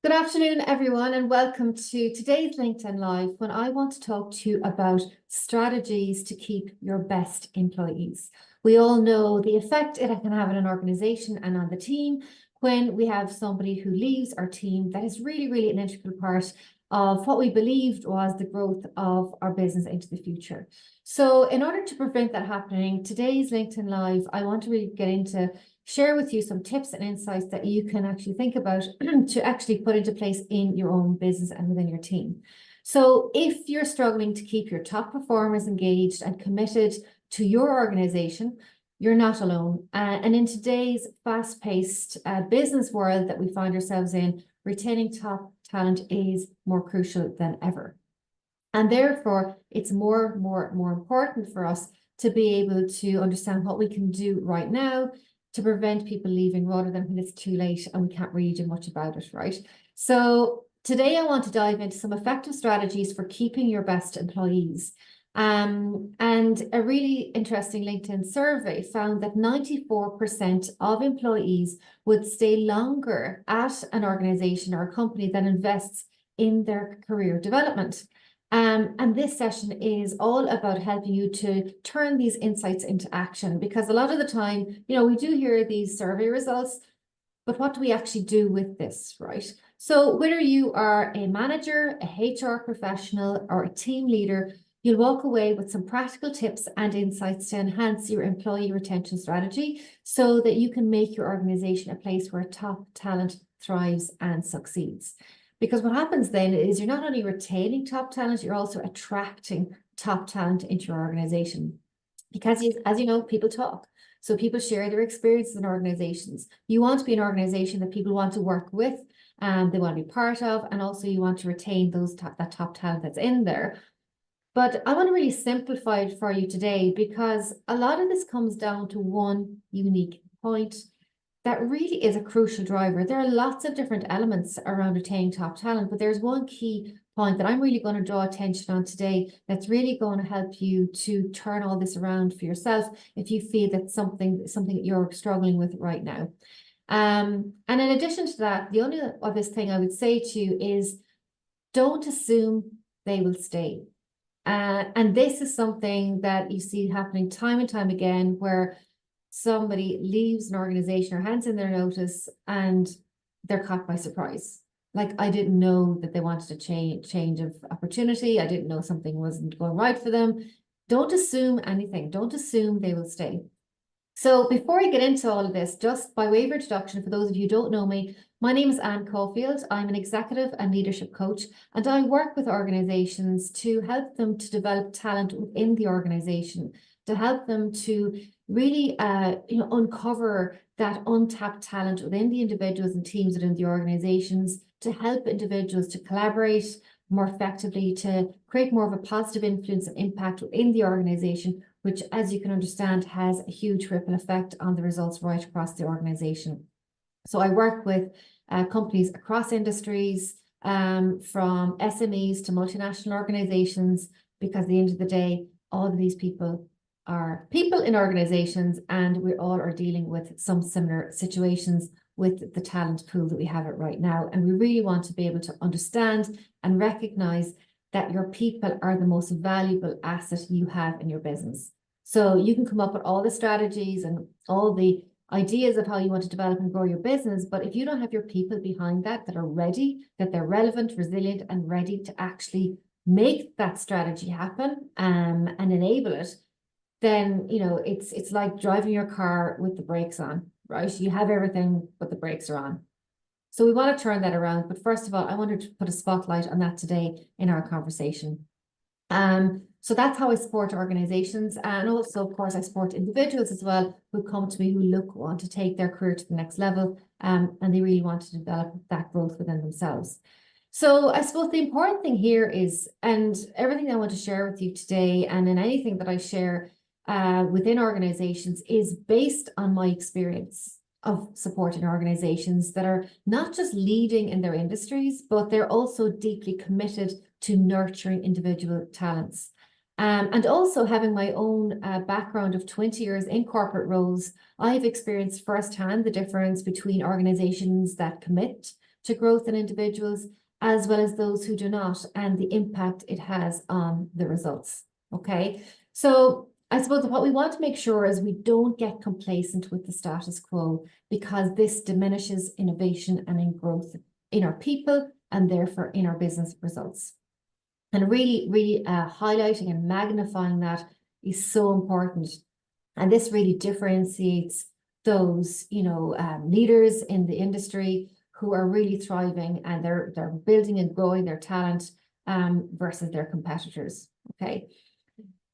Good afternoon, everyone, and welcome to today's LinkedIn Live when I want to talk to you about strategies to keep your best employees. We all know the effect it can have on an organization and on the team when we have somebody who leaves our team that is really an integral part of what we believed was the growth of our business into the future. So in order to prevent that happening, today's LinkedIn Live, I want to really get into share with you some tips and insights that you can actually think about to actually put into place in your own business and within your team. So if you're struggling to keep your top performers engaged and committed to your organization, you're not alone. And in today's fast-paced business world that we find ourselves in, retaining top talent is more crucial than ever. And therefore, it's more important for us to be able to understand what we can do right now to prevent people leaving rather than when it's too late and we can't really do much about it, right? So today I want to dive into some effective strategies for keeping your best employees. And a really interesting LinkedIn survey found that 94% of employees would stay longer at an organization or a company that invests in their career development. And this session is all about helping you to turn these insights into action, because a lot of the time, we do hear these survey results, but what do we actually do with this, right? So whether you are a manager, a HR professional, or a team leader, you'll walk away with some practical tips and insights to enhance your employee retention strategy so that you can make your organization a place where top talent thrives and succeeds. Because what happens then is you're not only retaining top talent, you're also attracting top talent into your organization. Because as you know, people talk. So people share their experiences in organizations. You want to be an organization that people want to work with, they want to be part of, and also you want to retain that top talent that's in there. But I want to really simplify it for you today, because a lot of this comes down to one unique point that really is a crucial driver. There are lots of different elements around retaining top talent, but there's one key point that I'm really going to draw attention on today that's really going to help you to turn all this around for yourself if you feel that something that you're struggling with right now. And in addition to that, the only other thing I would say to you is don't assume they will stay. And this is something that you see happening time and time again, where somebody leaves an organization or hands in their notice and they're caught by surprise. Like, I didn't know that they wanted a change of opportunity. I didn't know something wasn't going right for them. Don't assume anything. Don't assume they will stay. So before I get into all of this, just by way of introduction, for those of you who don't know me, my name is Anne Caulfield. I'm an executive and leadership coach, and I work with organizations to help them to develop talent within the organization, to help them to really uncover that untapped talent within the individuals and teams within the organizations, to help individuals to collaborate more effectively, to create more of a positive influence and impact within the organization, which, as you can understand, has a huge ripple effect on the results right across the organization. So I work with companies across industries, from SMEs to multinational organizations, because at the end of the day, all of these people are people in organizations, and we all are dealing with some similar situations with the talent pool that we have it right now. And we really want to be able to understand and recognize that your people are the most valuable asset you have in your business. So you can come up with all the strategies and all the ideas of how you want to develop and grow your business, but if you don't have your people behind that are ready, that they're relevant, resilient, and ready to actually make that strategy happen and enable it, then it's like driving your car with the brakes on, right? You have everything, but the brakes are on. So we want to turn that around. But first of all, I wanted to put a spotlight on that today in our conversation. So that's how I support organizations. And also, of course, I support individuals as well who come to me who want to take their career to the next level, and they really want to develop that growth within themselves. So I suppose the important thing here is, and everything I want to share with you today, and in anything that I share within organizations, is based on my experience of supporting organizations that are not just leading in their industries, but they're also deeply committed to nurturing individual talents. And also having my own background of 20 years in corporate roles, I've experienced firsthand the difference between organizations that commit to growth in individuals, as well as those who do not, and the impact it has on the results. Okay, so I suppose what we want to make sure is we don't get complacent with the status quo, because this diminishes innovation and in growth in our people and therefore in our business results. And really highlighting and magnifying that is so important. And this really differentiates those, leaders in the industry who are really thriving and they're building and growing their talent versus their competitors. Okay.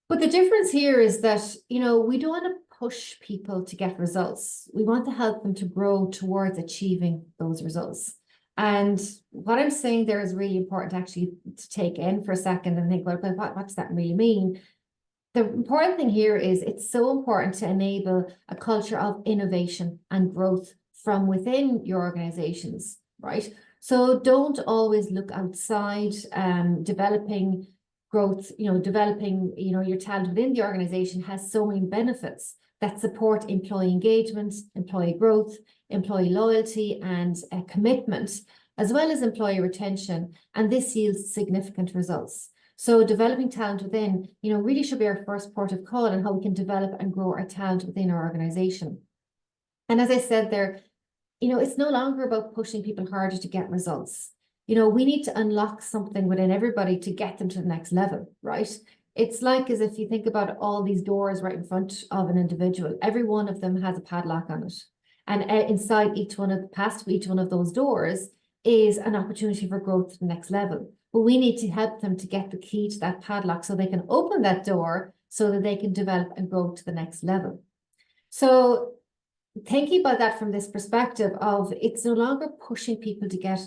But the difference here is that, we don't want to push people to get results. We want to help them to grow towards achieving those results. And what I'm saying there is really important actually to take in for a second and think, well, what does that really mean? The important thing here is it's so important to enable a culture of innovation and growth from within your organizations, right? So don't always look outside, developing growth, developing, your talent within the organization has so many benefits that support employee engagement, employee growth, employee loyalty, and commitment, as well as employee retention. And this yields significant results. So developing talent within, really should be our first port of call on how we can develop and grow our talent within our organization. And as I said there, it's no longer about pushing people harder to get results. We need to unlock something within everybody to get them to the next level, right? It's like as if you think about all these doors right in front of an individual, every one of them has a padlock on it. And inside past each one of those doors is an opportunity for growth to the next level. But we need to help them to get the key to that padlock so they can open that door so that they can develop and grow to the next level. So thinking about that from this perspective of it's no longer pushing people to get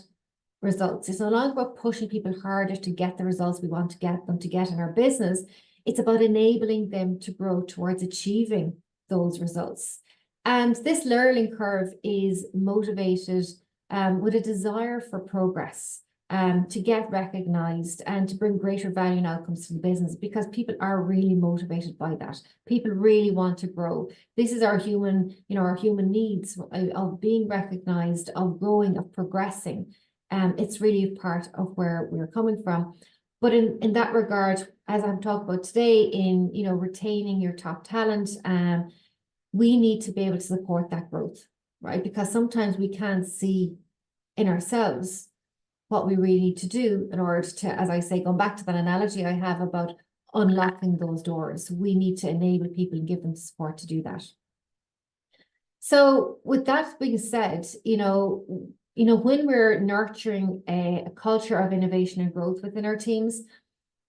results. It's no longer about pushing people harder to get the results we want to get them to get in our business. It's about enabling them to grow towards achieving those results. And this learning curve is motivated with a desire for progress, to get recognized and to bring greater value and outcomes to the business, because people are really motivated by that. People really want to grow. This is our human needs of being recognized, of growing, of progressing. It's really part of where we're coming from. But in that regard, as I'm talking about today, in retaining your top talent, we need to be able to support that growth, right? Because sometimes we can't see in ourselves what we really need to do in order to, as I say, going back to that analogy I have about unlocking those doors. We need to enable people and give them support to do that. So with that being said, when we're nurturing a culture of innovation and growth within our teams,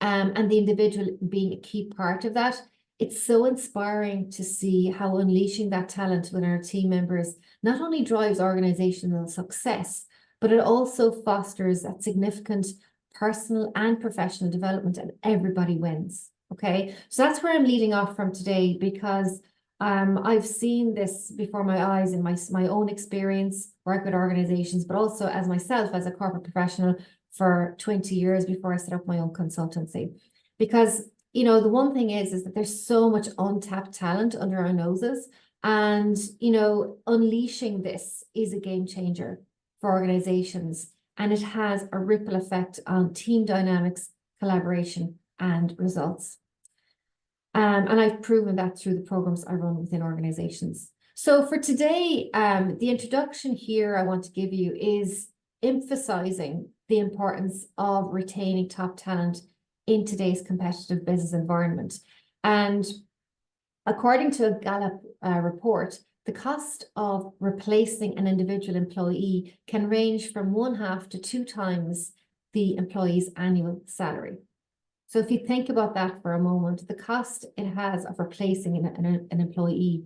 and the individual being a key part of that, it's so inspiring to see how unleashing that talent within our team members not only drives organizational success, but it also fosters that significant personal and professional development, and everybody wins. Okay, so that's where I'm leading off from today, because I've seen this before my eyes in my own experience, work with organizations, but also as myself as a corporate professional for 20 years before I set up my own consultancy. Because, the one thing is that there's so much untapped talent under our noses, and, unleashing this is a game changer for organizations, and it has a ripple effect on team dynamics, collaboration, and results. And I've proven that through the programs I run within organizations. So for today, the introduction here I want to give you is emphasizing the importance of retaining top talent in today's competitive business environment. And according to a Gallup report, the cost of replacing an individual employee can range from 1/2 to 2 times the employee's annual salary. So if you think about that for a moment, the cost it has of replacing an employee,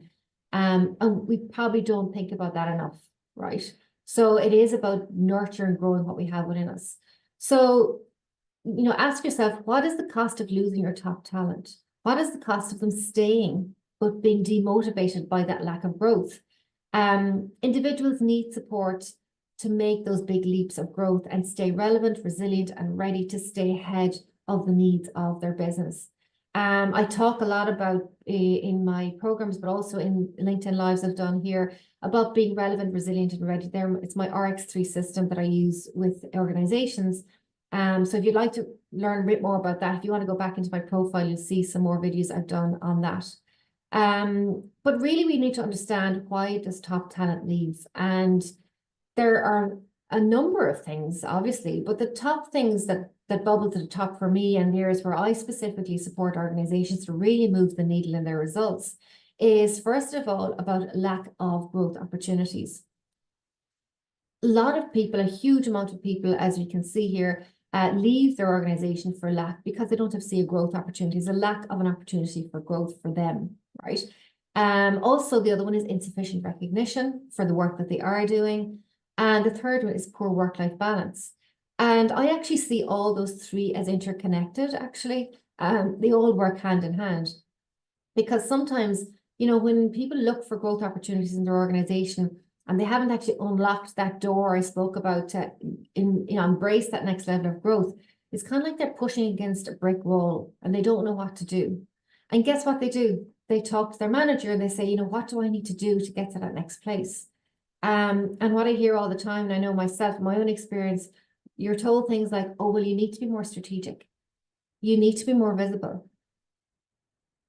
and we probably don't think about that enough, right? So it is about nurturing and growing what we have within us. So, ask yourself, what is the cost of losing your top talent? What is the cost of them staying but being demotivated by that lack of growth? Individuals need support to make those big leaps of growth and stay relevant, resilient, and ready to stay ahead of the needs of their business. I talk a lot about in my programs, but also in LinkedIn Lives I've done here about being relevant, resilient, and ready. There, it's my RX3 system that I use with organizations. So if you'd like to learn a bit more about that, if you want to go back into my profile, you'll see some more videos I've done on that. But really, we need to understand, why does top talent leave? And there are a number of things, obviously, but the top things that bubble to the top for me, and here's where I specifically support organizations to really move the needle in their results, is first of all about lack of growth opportunities. A lot of people, a huge amount of people, as you can see here, leave their organization for lack, because they don't have see growth opportunities, a lack of an opportunity for growth for them, right? Also, the other one is insufficient recognition for the work that they are doing. And the third one is poor work-life balance. And I actually see all those three as interconnected, actually. They all work hand in hand. Because sometimes, you know, when people look for growth opportunities in their organization and they haven't actually unlocked that door I spoke about to embrace that next level of growth, it's kind of like they're pushing against a brick wall and they don't know what to do. And guess what they do? They talk to their manager and they say, you know, what do I need to do to get to that next place? And what I hear all the time, and I know myself, my own experience, you're told things like, oh, well, you need to be more strategic. You need to be more visible.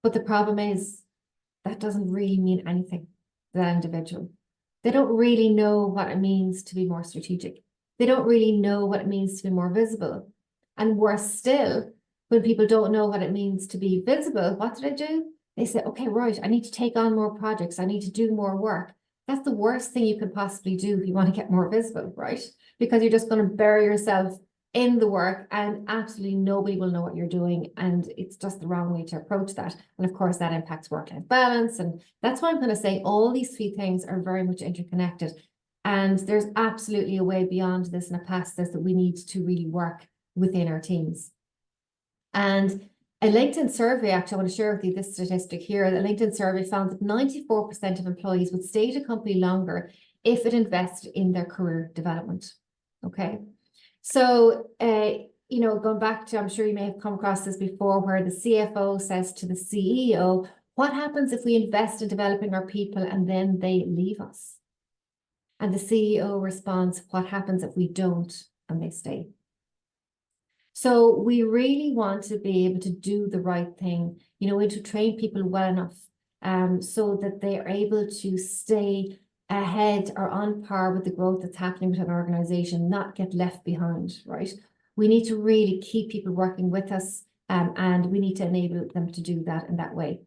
But the problem is that doesn't really mean anything to that individual. They don't really know what it means to be more strategic. They don't really know what it means to be more visible. And worse still, when people don't know what it means to be visible, what do? They say, okay, right, I need to take on more projects. I need to do more work. That's the worst thing you could possibly do if you want to get more visible, right? Because you're just going to bury yourself in the work and absolutely nobody will know what you're doing. And it's just the wrong way to approach that. And of course, that impacts work-life balance. And that's why I'm going to say all these three things are very much interconnected. And there's absolutely a way beyond this and a past this that we need to really work within our teams. And a LinkedIn survey, actually, I want to share with you this statistic here. The LinkedIn survey found that 94% of employees would stay at a company longer if it invested in their career development. Okay. So, you know, going back to, I'm sure you may have come across this before, where the CFO says to the CEO, what happens if we invest in developing our people and then they leave us? And the CEO responds, what happens if we don't and they stay? So we really want to be able to do the right thing, you know, and to train people well enough so that they are able to stay ahead or on par with the growth that's happening with an organization, not get left behind, right? We need to really keep people working with us and we need to enable them to do that in that way.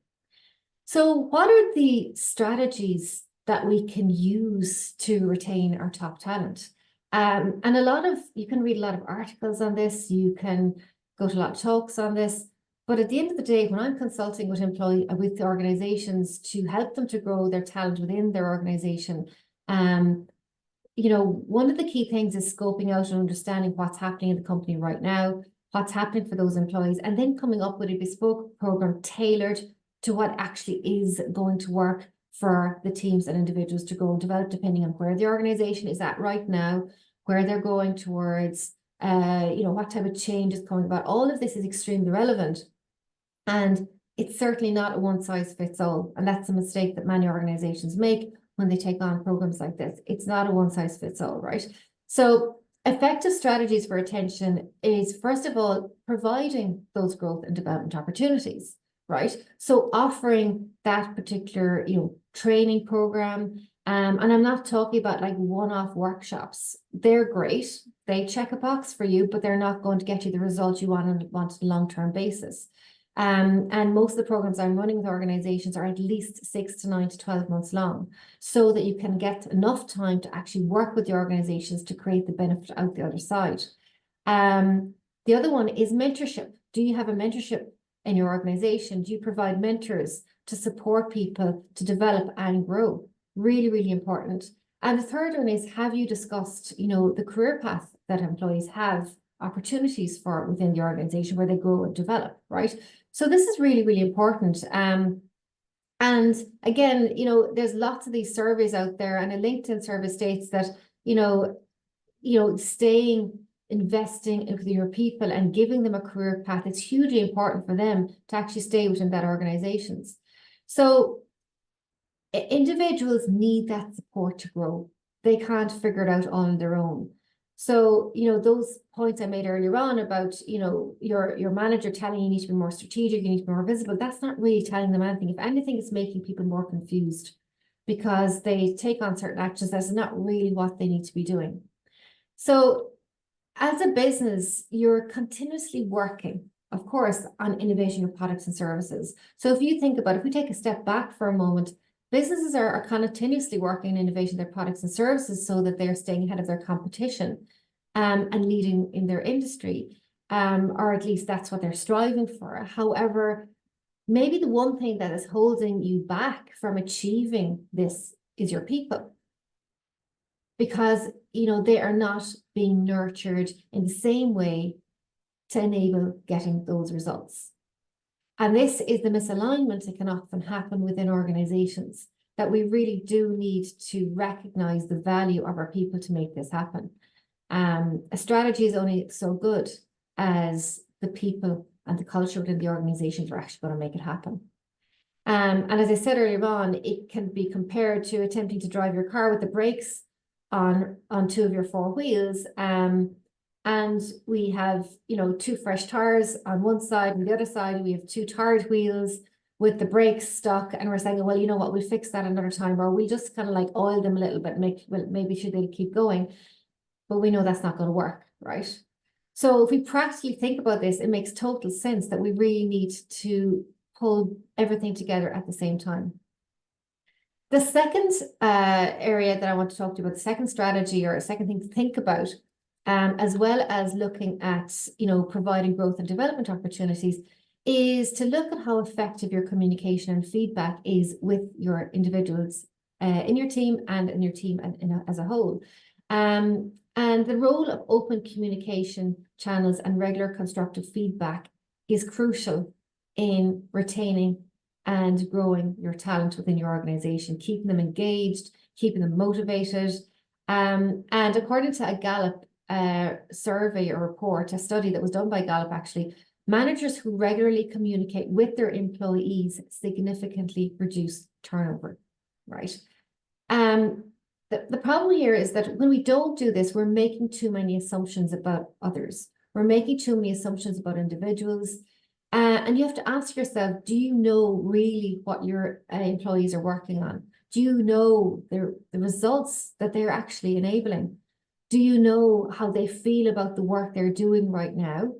So what are the strategies that we can use to retain our top talent? And you can read a lot of articles on this, you can go to a lot of talks on this, but at the end of the day, when I'm consulting with with organizations to help them to grow their talent within their organization, you know, one of the key things is scoping out and understanding what's happening in the company right now, what's happening for those employees, and then coming up with a bespoke program tailored to what actually is going to work for the teams and individuals to go and develop, depending on where the organization is at right now, where they're going towards, you know, what type of change is coming about. All of this is extremely relevant. And it's certainly not a one size fits all. And that's a mistake that many organizations make when they take on programs like this. It's not a one size fits all, right? So effective strategies for retention is, first of all, providing those growth and development opportunities, right? So offering that particular, you know, training program. And I'm not talking about like one-off workshops. They're great. They check a box for you, but they're not going to get you the results you want on a long-term basis. And most of the programs I'm running with organizations are at least 6 to 9 to 12 months long, so that you can get enough time to actually work with the organizations to create the benefit out the other side. The other one is mentorship. Do you have a mentorship in your organization? Do you provide mentors to support people to develop and grow? Really, really important. And the third one is, have you discussed, you know, the career path that employees have opportunities for within the organization where they grow and develop, right? So this is really, really important. And again, you know, there's lots of these surveys out there, and a LinkedIn survey states that, you know, staying investing in your people and giving them a career path, it's hugely important for them to actually stay within that organizations. So individuals need that support to grow. They can't figure it out on their own. So, those points I made earlier on about, your manager telling you need to be more strategic, you need to be more visible, that's not really telling them anything. If anything, it's making people more confused because they take on certain actions that's not really what they need to be doing. So as a business, you're continuously working, of course, on innovating your products and services. So if you think about it, if we take a step back for a moment, businesses are continuously working on innovating their products and services so that they're staying ahead of their competition and leading in their industry, or at least that's what they're striving for. However, maybe the one thing that is holding you back from achieving this is your people. Because, they are not being nurtured in the same way to enable getting those results. And this is the misalignment that can often happen within organizations, that we really do need to recognize the value of our people to make this happen. A strategy is only so good as the people and the culture within the organizations are actually going to make it happen. And as I said earlier on, it can be compared to attempting to drive your car with the brakes on two of your four wheels. And we have, two fresh tires on one side, and the other side, we have two tired wheels with the brakes stuck. And we're saying, well, you know what, we'll fix that another time, or we just kind of like oil them a little bit, maybe should they keep going. But we know that's not going to work, right? So if we practically think about this, it makes total sense that we really need to pull everything together at the same time. The second area that I want to talk to you about, the second strategy or a second thing to think about, as well as looking at, providing growth and development opportunities, is to look at how effective your communication and feedback is with your individuals in your team and in your team and as a whole. And the role of open communication channels and regular constructive feedback is crucial in retaining and growing your talent within your organization, keeping them engaged, keeping them motivated. And according to a Gallup survey or report, a study that was done by Gallup actually, managers who regularly communicate with their employees significantly reduce turnover, right? The problem here is that when we don't do this, we're making too many assumptions about others. We're making too many assumptions about individuals. And you have to ask yourself, do you know really what your employees are working on? Do you know the results that they're actually enabling? Do you know how they feel about the work they're doing right now?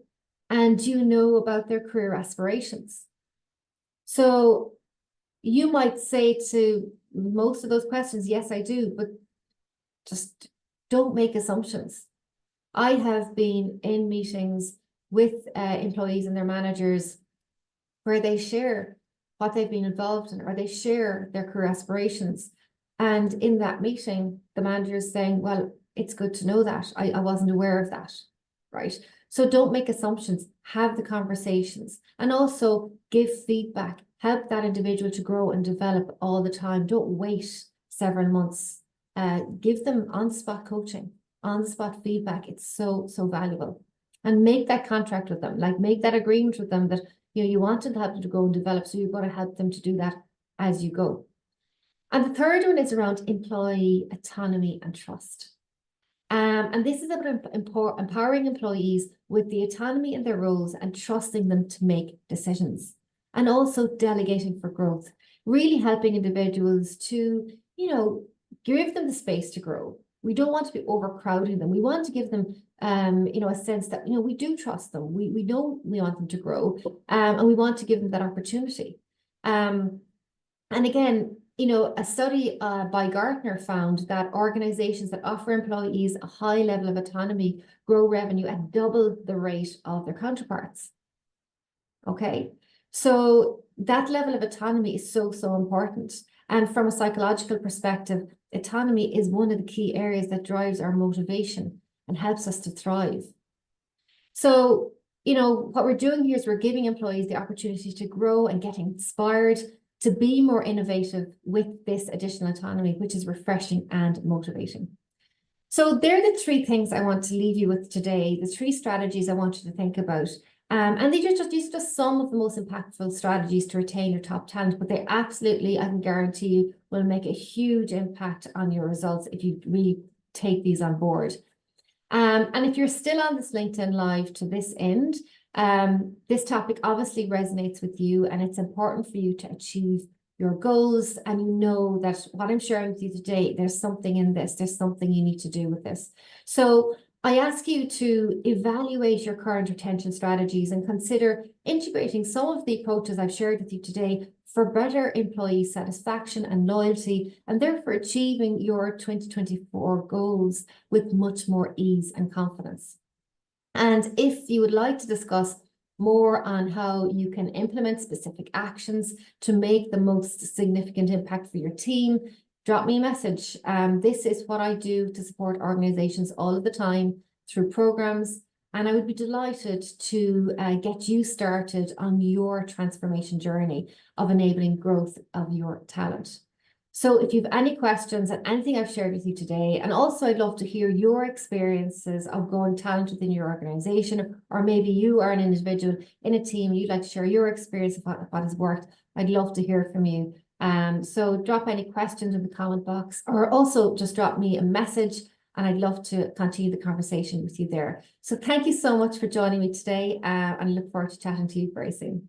And do you know about their career aspirations? So you might say to most of those questions, yes, I do, but just don't make assumptions. I have been in meetings with employees and their managers where they share what they've been involved in, or they share their career aspirations. And in that meeting, the manager is saying, well, it's good to know that. I wasn't aware of that, right? So don't make assumptions, have the conversations, and also give feedback. Help that individual to grow and develop all the time. Don't wait several months. Give them on-the-spot coaching, on-the-spot feedback. It's so, so valuable. And make that contract with them, like make that agreement with them that you want to help them to grow and develop, so you're going to help them to do that as you go. And the third one is around employee autonomy and trust. And this is about empowering employees with the autonomy in their roles and trusting them to make decisions, and also delegating for growth, really helping individuals to, give them the space to grow. We don't want to be overcrowding them. We want to give them, a sense that, we do trust them. We know we want them to grow, and we want to give them that opportunity. And again, a study by Gartner found that organizations that offer employees a high level of autonomy grow revenue at double the rate of their counterparts. Okay, so that level of autonomy is so, so important. And from a psychological perspective, autonomy is one of the key areas that drives our motivation and helps us to thrive. So, what we're doing here is we're giving employees the opportunity to grow and get inspired to be more innovative with this additional autonomy, which is refreshing and motivating. So they're the three things I want to leave you with today, the three strategies I want you to think about. And these are just some of the most impactful strategies to retain your top talent, but they absolutely, I can guarantee you, will make a huge impact on your results if you really take these on board. And if you're still on this LinkedIn Live to this end, this topic obviously resonates with you, and it's important for you to achieve your goals, and you know that what I'm sharing with you today, there's something in this, there's something you need to do with this. So I ask you to evaluate your current retention strategies and consider integrating some of the approaches I've shared with you today for better employee satisfaction and loyalty, and therefore achieving your 2024 goals with much more ease and confidence. And if you would like to discuss more on how you can implement specific actions to make the most significant impact for your team, drop me a message. This is what I do to support organizations all of the time through programs, and I would be delighted to get you started on your transformation journey of enabling growth of your talent. So if you have any questions on anything I've shared with you today, and also I'd love to hear your experiences of growing talent within your organization, or maybe you are an individual in a team, you'd like to share your experience of what has worked, I'd love to hear from you. So drop any questions in the comment box, or also just drop me a message, and I'd love to continue the conversation with you there. So thank you so much for joining me today, and I look forward to chatting to you very soon.